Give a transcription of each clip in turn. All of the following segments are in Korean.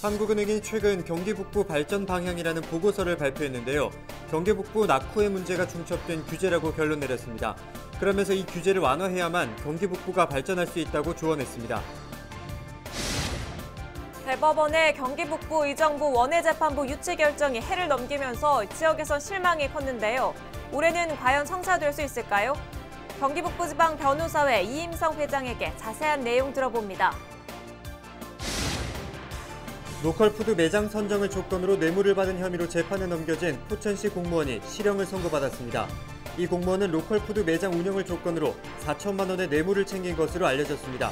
한국은행이 최근 경기 북부 발전 방향이라는 보고서를 발표했는데요. 경기 북부 낙후의 문제가 중첩된 규제라고 결론 내렸습니다. 그러면서 이 규제를 완화해야만 경기 북부가 발전할 수 있다고 조언했습니다. 대법원의 경기 북부 의정부 원외재판부 유치 결정이 해를 넘기면서 지역에서 실망이 컸는데요. 올해는 과연 성사될 수 있을까요? 경기 북부지방 변호사회 이임성 회장에게 자세한 내용 들어봅니다. 로컬푸드 매장 선정을 조건으로 뇌물을 받은 혐의로 재판에 넘겨진 포천시 공무원이 실형을 선고받았습니다. 이 공무원은 로컬푸드 매장 운영을 조건으로 4천만 원의 뇌물을 챙긴 것으로 알려졌습니다.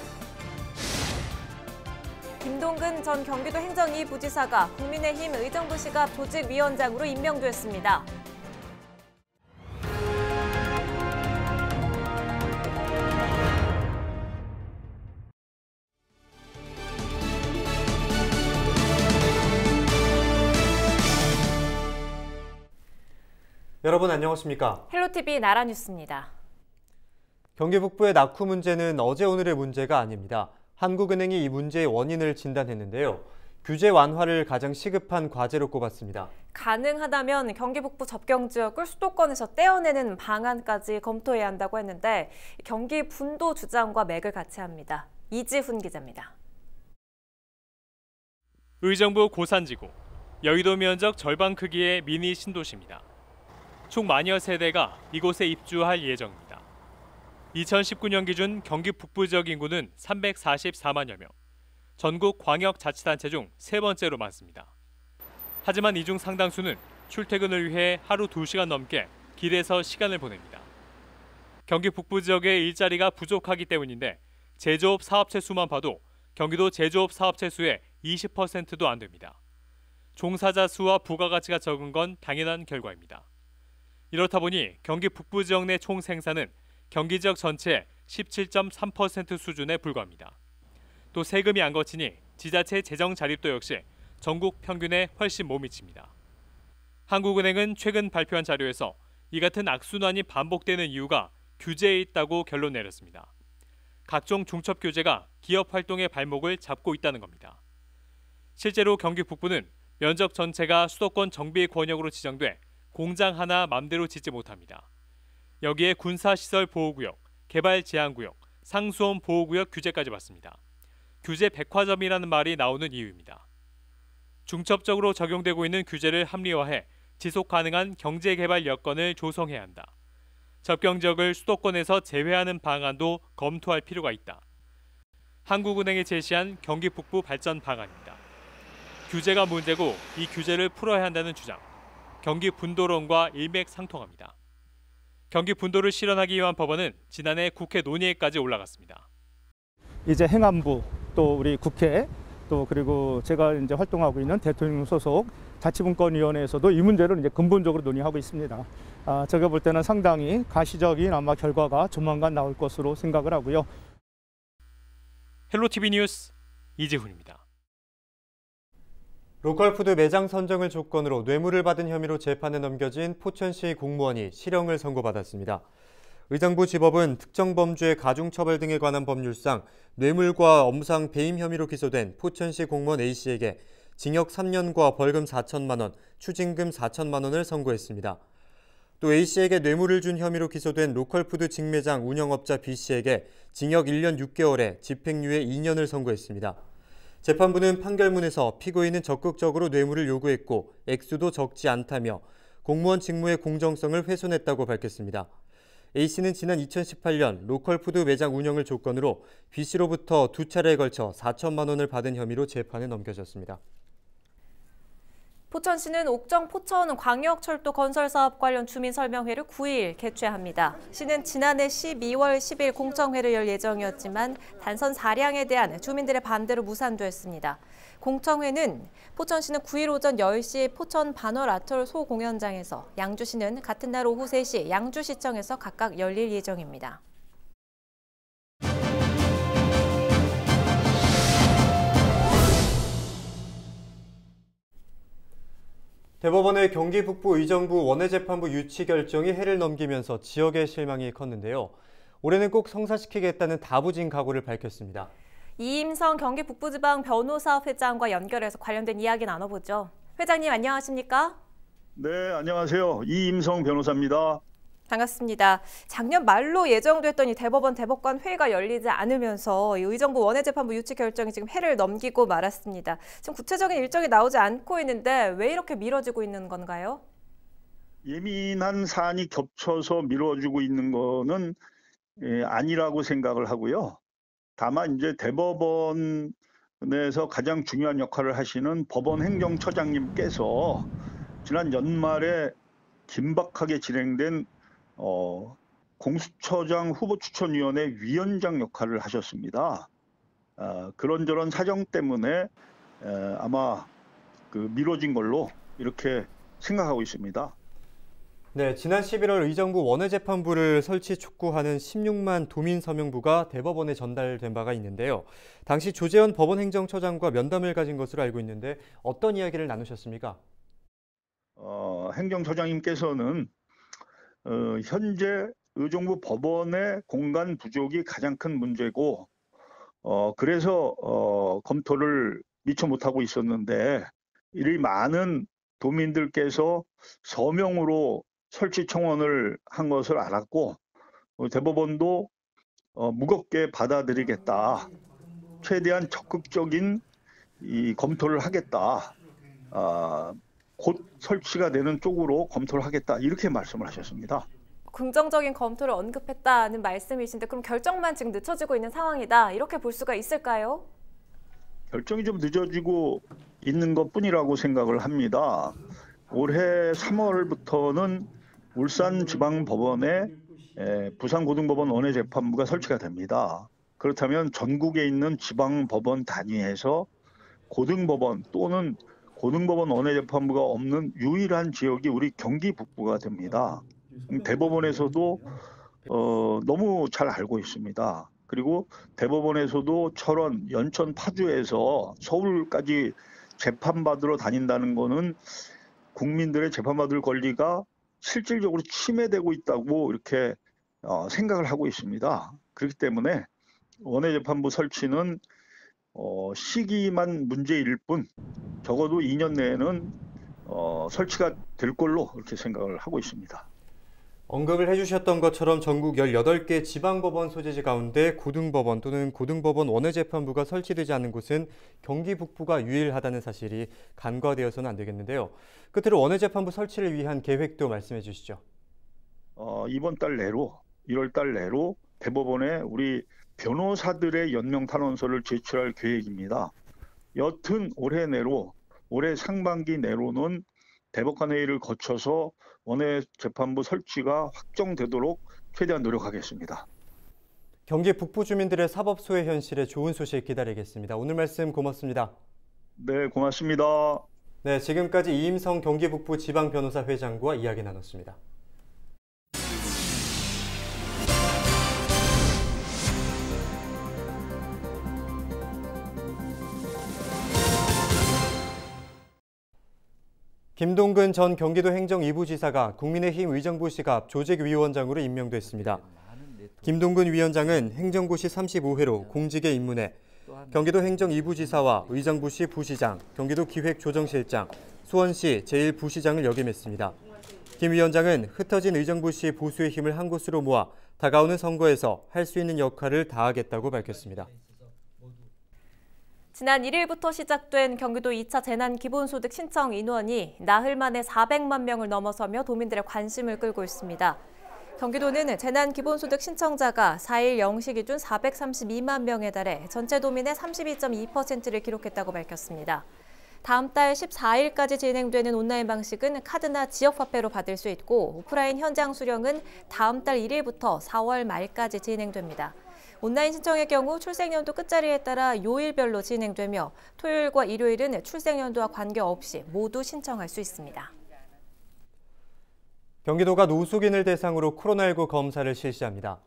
김동근 전 경기도 행정 2부지사가 국민의힘 의정부시갑 조직위원장으로 임명됐습니다. 여러분 안녕하십니까? 헬로티비 나라뉴스입니다. 경기 북부의 낙후 문제는 어제 오늘의 문제가 아닙니다. 한국은행이 이 문제의 원인을 진단했는데요. 규제 완화를 가장 시급한 과제로 꼽았습니다. 가능하다면 경기 북부 접경 지역을 수도권에서 떼어내는 방안까지 검토해야 한다고 했는데 경기 분도 주장과 맥을 같이 합니다. 이지훈 기자입니다. 의정부 고산지구, 여의도 면적 절반 크기의 미니 신도시입니다. 총 만여 세대가 이곳에 입주할 예정입니다. 2019년 기준 경기 북부 지역 인구는 344만여 명, 전국 광역자치단체 중 세 번째로 많습니다. 하지만 이 중 상당수는 출퇴근을 위해 하루 2시간 넘게 길에서 시간을 보냅니다. 경기 북부 지역의 일자리가 부족하기 때문인데 제조업 사업체 수만 봐도 경기도 제조업 사업체 수의 20%도 안 됩니다. 종사자 수와 부가가치가 적은 건 당연한 결과입니다. 이렇다 보니 경기 북부 지역 내 총 생산은 경기 지역 전체의 17.3% 수준에 불과합니다. 또 세금이 안 거치니 지자체 재정 자립도 역시 전국 평균에 훨씬 못 미칩니다. 한국은행은 최근 발표한 자료에서 이 같은 악순환이 반복되는 이유가 규제에 있다고 결론 내렸습니다. 각종 중첩 규제가 기업 활동의 발목을 잡고 있다는 겁니다. 실제로 경기 북부는 면적 전체가 수도권 정비 권역으로 지정돼 공장 하나 맘대로 짓지 못합니다. 여기에 군사시설 보호구역, 개발 제한구역, 상수원 보호구역 규제까지 받습니다. 규제 백화점이라는 말이 나오는 이유입니다. 중첩적으로 적용되고 있는 규제를 합리화해 지속 가능한 경제개발 여건을 조성해야 한다. 접경 지역을 수도권에서 제외하는 방안도 검토할 필요가 있다. 한국은행이 제시한 경기 북부 발전 방안입니다. 규제가 문제고 이 규제를 풀어야 한다는 주장. 경기 분도론과 일맥상통합니다. 경기 분도를 실현하기 위한 법안은 지난해 국회 논의에까지 올라갔습니다. 이제 행안부 또 우리 국회 또 그리고 제가 이제 활동하고 있는 대통령 소속 자치분권위원회에서도 이 문제를 이제 근본적으로 논의하고 있습니다. 제가 볼 때는 상당히 가시적인 아마 결과가 조만간 나올 것으로 생각을 하고요. 헬로티비 뉴스 이지훈입니다. 로컬푸드 매장 선정을 조건으로 뇌물을 받은 혐의로 재판에 넘겨진 포천시 공무원이 실형을 선고받았습니다. 의정부 지법은 특정 범죄 가중처벌 등에 관한 법률상 뇌물과 업무상 배임 혐의로 기소된 포천시 공무원 A씨에게 징역 3년과 벌금 4천만 원, 추징금 4천만 원을 선고했습니다. 또 A씨에게 뇌물을 준 혐의로 기소된 로컬푸드 직매장 운영업자 B씨에게 징역 1년 6개월에 집행유예 2년을 선고했습니다. 재판부는 판결문에서 피고인은 적극적으로 뇌물을 요구했고 액수도 적지 않다며 공무원 직무의 공정성을 훼손했다고 밝혔습니다. A씨는 지난 2018년 로컬푸드 매장 운영을 조건으로 B씨로부터 2차례에 걸쳐 4천만 원을 받은 혐의로 재판에 넘겨졌습니다. 포천시는 옥정 포천 광역철도 건설 사업 관련 주민 설명회를 9일 개최합니다. 시는 지난해 12월 10일 공청회를 열 예정이었지만 단선 사량에 대한 주민들의 반대로 무산됐습니다. 공청회는 포천시는 9일 오전 10시 포천 반월 아톨 소공연장에서, 양주시는 같은 날 오후 3시 양주시청에서 각각 열릴 예정입니다. 대법원의 경기 북부 의정부 원외재판부 유치 결정이 해를 넘기면서 지역의 실망이 컸는데요. 올해는 꼭 성사시키겠다는 다부진 각오를 밝혔습니다. 이임성 경기 북부지방 변호사회장과 연결해서 관련된 이야기 나눠보죠. 회장님 안녕하십니까? 네, 안녕하세요. 이임성 변호사입니다. 반갑습니다. 작년 말로 예정됐던 이 대법원 대법관 회의가 열리지 않으면서 이 의정부 원외재판부 유치 결정이 지금 해를 넘기고 말았습니다. 지금 구체적인 일정이 나오지 않고 있는데 왜 이렇게 미뤄지고 있는 건가요? 예민한 사안이 겹쳐서 미뤄지고 있는 거는 아니라고 생각을 하고요. 다만 이제 대법원에서 가장 중요한 역할을 하시는 법원 행정처장님께서 지난 연말에 긴박하게 진행된 공수처장 후보추천위원회 위원장 역할을 하셨습니다. 그런저런 사정 때문에 아마 미뤄진 걸로 이렇게 생각하고 있습니다. 네, 지난 11월 의정부 원외재판부를 설치 촉구하는 16만 도민 서명부가 대법원에 전달된 바가 있는데요. 당시 조재현 법원행정처장과 면담을 가진 것으로 알고 있는데 어떤 이야기를 나누셨습니까? 행정처장님께서는 현재 의정부 법원의 공간 부족이 가장 큰 문제고 그래서 검토를 미처 못하고 있었는데 이리 많은 도민들께서 서명으로 설치 청원을 한 것을 알았고 대법원도 무겁게 받아들이겠다. 최대한 적극적인 이 검토를 하겠다. 곧 설치가 되는 쪽으로 검토를 하겠다. 이렇게 말씀을 하셨습니다. 긍정적인 검토를 언급했다는 말씀이신데 그럼 결정만 지금 늦춰지고 있는 상황이다. 이렇게 볼 수가 있을까요? 결정이 좀 늦어지고 있는 것뿐이라고 생각을 합니다. 올해 3월부터는 울산지방법원에 부산고등법원 원외재판부가 설치가 됩니다. 그렇다면 전국에 있는 지방법원 단위에서 고등법원 또는 고등법원 원외재판부가 없는 유일한 지역이 우리 경기 북부가 됩니다. 대법원에서도 너무 잘 알고 있습니다. 그리고 대법원에서도 철원, 연천, 파주에서 서울까지 재판받으러 다닌다는 거는 국민들의 재판받을 권리가 실질적으로 침해되고 있다고 이렇게 생각을 하고 있습니다. 그렇기 때문에 원외재판부 설치는 시기만 문제일 뿐 적어도 2년 내에는 설치가 될 걸로 이렇게 생각을 하고 있습니다. 언급을 해주셨던 것처럼 전국 18개 지방법원 소재지 가운데 고등법원 또는 고등법원 원외재판부가 설치되지 않은 곳은 경기 북부가 유일하다는 사실이 간과되어서는 안 되겠는데요. 끝으로 원외재판부 설치를 위한 계획도 말씀해 주시죠. 이번 달 내로 1월 달 내로 대법원에 우리 변호사들의 연명 탄원서를 제출할 계획입니다. 여튼 올해 상반기 내로는 대법관 회의를 거쳐서 원외재판부 설치가 확정되도록 최대한 노력하겠습니다. 경기 북부 주민들의 사법 소외 현실에 좋은 소식 기다리겠습니다. 오늘 말씀 고맙습니다. 네, 고맙습니다. 네, 지금까지 이임성 경기 북부 지방 변호사 회장과 이야기 나눴습니다. 김동근 전 경기도 행정 2부 지사가 국민의힘 의정부시 앞 조직위원장으로 임명됐습니다. 김동근 위원장은 행정고시 35회로 공직에 입문해 경기도 행정 2부 지사와 의정부시 부시장, 경기도 기획조정실장, 수원시 제1부시장을 역임했습니다. 김 위원장은 흩어진 의정부시 보수의 힘을 한 곳으로 모아 다가오는 선거에서 할 수 있는 역할을 다하겠다고 밝혔습니다. 지난 1일부터 시작된 경기도 2차 재난기본소득 신청 인원이 나흘 만에 400만 명을 넘어서며 도민들의 관심을 끌고 있습니다. 경기도는 재난기본소득 신청자가 4일 0시 기준 432만 명에 달해 전체 도민의 32.2%를 기록했다고 밝혔습니다. 다음 달 14일까지 진행되는 온라인 방식은 카드나 지역화폐로 받을 수 있고 오프라인 현장 수령은 다음 달 1일부터 4월 말까지 진행됩니다. 온라인 신청의 경우 출생연도 끝자리에 따라 요일별로 진행되며 토요일과 일요일은 출생연도와 관계없이 모두 신청할 수 있습니다. 경기도가 노숙인을 대상으로 코로나19 검사를 실시합니다.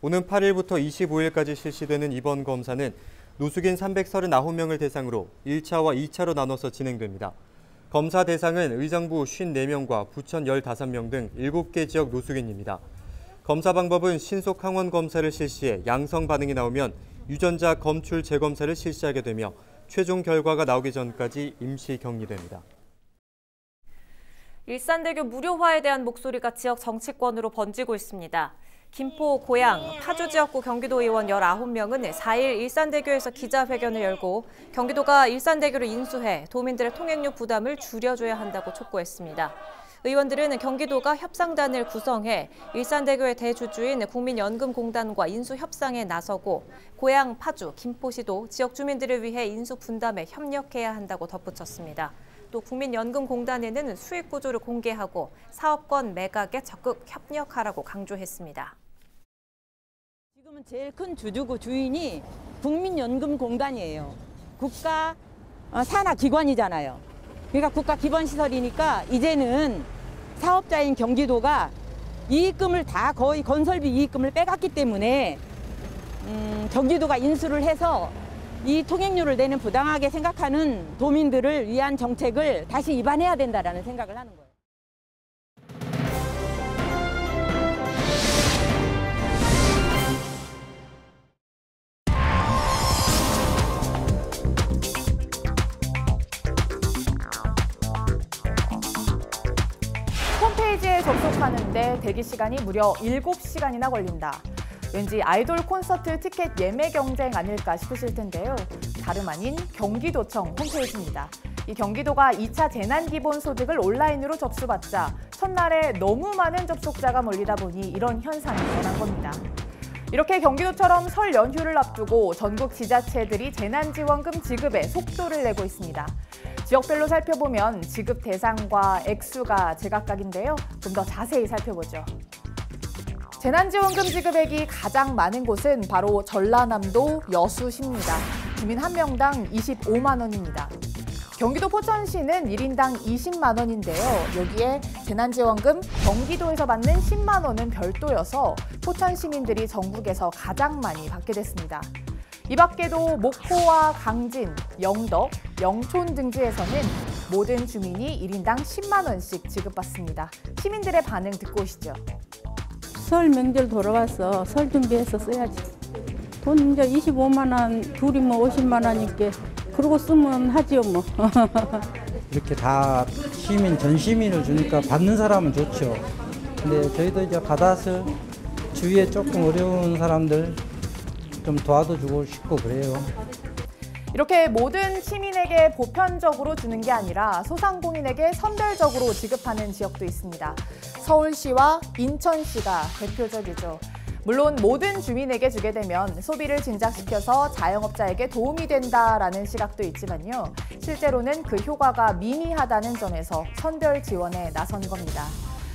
오는 8일부터 25일까지 실시되는 이번 검사는 노숙인 339명을 대상으로 1차와 2차로 나눠서 진행됩니다. 검사 대상은 의정부 54명과 부천 15명 등 7개 지역 노숙인입니다. 검사 방법은 신속 항원 검사를 실시해 양성 반응이 나오면 유전자 검출 재검사를 실시하게 되며 최종 결과가 나오기 전까지 임시 격리됩니다. 일산대교 무료화에 대한 목소리가 지역 정치권으로 번지고 있습니다. 김포, 고양, 파주 지역구 경기도 의원 19명은 4일 일산대교에서 기자회견을 열고 경기도가 일산대교를 인수해 도민들의 통행료 부담을 줄여줘야 한다고 촉구했습니다. 의원들은 경기도가 협상단을 구성해 일산대교의 대주주인 국민연금공단과 인수 협상에 나서고 고양, 파주, 김포시도 지역 주민들을 위해 인수 분담에 협력해야 한다고 덧붙였습니다. 또 국민연금공단에는 수익 구조를 공개하고 사업권 매각에 적극 협력하라고 강조했습니다. 지금은 제일 큰 주주고 주인이 국민연금공단이에요. 국가 산하 기관이잖아요. 그러니까 국가 기반 시설이니까 이제는 사업자인 경기도가 이익금을 다 거의 건설비 이익금을 빼갔기 때문에 경기도가 인수를 해서 이 통행료를 내는 부당하게 생각하는 도민들을 위한 정책을 다시 입안해야 된다라는 생각을 하는 거예요. 홈페이지에 접속하는데 대기 시간이 무려 7시간이나 걸린다. 왠지 아이돌 콘서트 티켓 예매 경쟁 아닐까 싶으실 텐데요. 다름 아닌 경기도청 홈페이지입니다. 이 경기도가 2차 재난기본소득을 온라인으로 접수받자 첫날에 너무 많은 접속자가 몰리다 보니 이런 현상이 일어난 겁니다. 이렇게 경기도처럼 설 연휴를 앞두고 전국 지자체들이 재난지원금 지급에 속도를 내고 있습니다. 지역별로 살펴보면 지급 대상과 액수가 제각각인데요. 좀 더 자세히 살펴보죠. 재난지원금 지급액이 가장 많은 곳은 바로 전라남도 여수시입니다. 주민 한 명당 25만 원입니다. 경기도 포천시는 1인당 20만 원인데요. 여기에 재난지원금 경기도에서 받는 10만 원은 별도여서 포천 시민들이 전국에서 가장 많이 받게 됐습니다. 이 밖에도 목포와 강진, 영덕, 영촌 등지에서는 모든 주민이 1인당 10만 원씩 지급받습니다. 시민들의 반응 듣고 오시죠. 설 명절 돌아와서 설 준비해서 써야지. 돈 이제 25만 원, 둘이 뭐 50만 원이니까 그러고 쓰면 하지요 뭐. 이렇게 다 시민, 전 시민을 주니까 받는 사람은 좋죠. 근데 저희도 이제 받아서 주위에 조금 어려운 사람들 좀 도와주고 싶고 그래요. 이렇게 모든 시민에게 보편적으로 주는 게 아니라 소상공인에게 선별적으로 지급하는 지역도 있습니다. 서울시와 인천시가 대표적이죠. 물론 모든 주민에게 주게 되면 소비를 진작시켜서 자영업자에게 도움이 된다라는 시각도 있지만요. 실제로는 그 효과가 미미하다는 점에서 선별 지원에 나선 겁니다.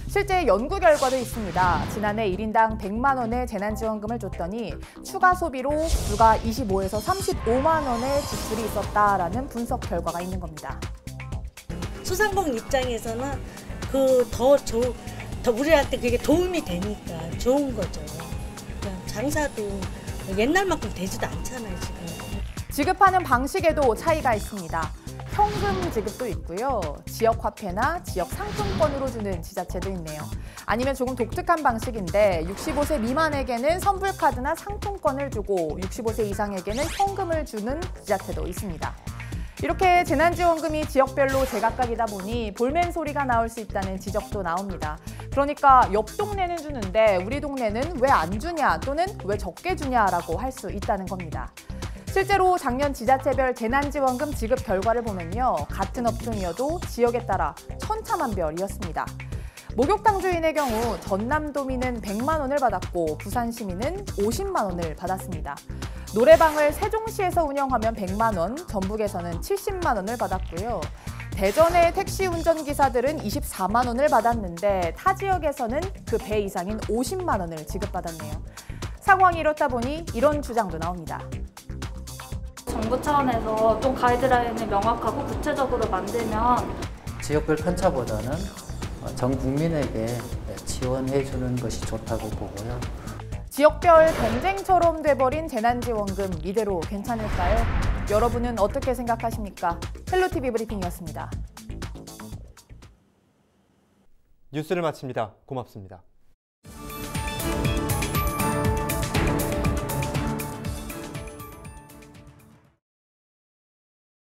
실제 연구 결과도 있습니다. 지난해 1인당 100만 원의 재난지원금을 줬더니 추가 소비로 불과 25에서 35만 원의 지출이 있었다라는 분석 결과가 있는 겁니다. 소상공인 입장에서는 더 우리한테 그게 도움이 되니까 좋은 거죠. 장사도 옛날만큼 되지도 않잖아요, 지금. 지급하는 방식에도 차이가 있습니다. 현금 지급도 있고요. 지역 화폐나 지역 상품권으로 주는 지자체도 있네요. 아니면 조금 독특한 방식인데 65세 미만에게는 선불카드나 상품권을 주고 65세 이상에게는 현금을 주는 지자체도 있습니다. 이렇게 재난지원금이 지역별로 제각각이다 보니 볼멘 소리가 나올 수 있다는 지적도 나옵니다. 그러니까 옆 동네는 주는데 우리 동네는 왜 안 주냐 또는 왜 적게 주냐라고 할 수 있다는 겁니다. 실제로 작년 지자체별 재난지원금 지급 결과를 보면요. 같은 업종이어도 지역에 따라 천차만별이었습니다. 목욕탕 주인의 경우 전남도민은 100만 원을 받았고 부산시민은 50만 원을 받았습니다. 노래방을 세종시에서 운영하면 100만 원, 전북에서는 70만 원을 받았고요. 대전의 택시 운전기사들은 24만 원을 받았는데 타 지역에서는 그 배 이상인 50만 원을 지급받았네요. 상황이 이렇다 보니 이런 주장도 나옵니다. 정부 차원에서 좀 가이드라인을 명확하고 구체적으로 만들면 지역별 편차보다는 전 국민에게 지원해 주는 것이 좋다고 보고요. 지역별 경쟁처럼 돼버린 재난지원금 이대로 괜찮을까요? 여러분은 어떻게 생각하십니까? 헬로티비 브리핑이었습니다. 뉴스를 마칩니다. 고맙습니다.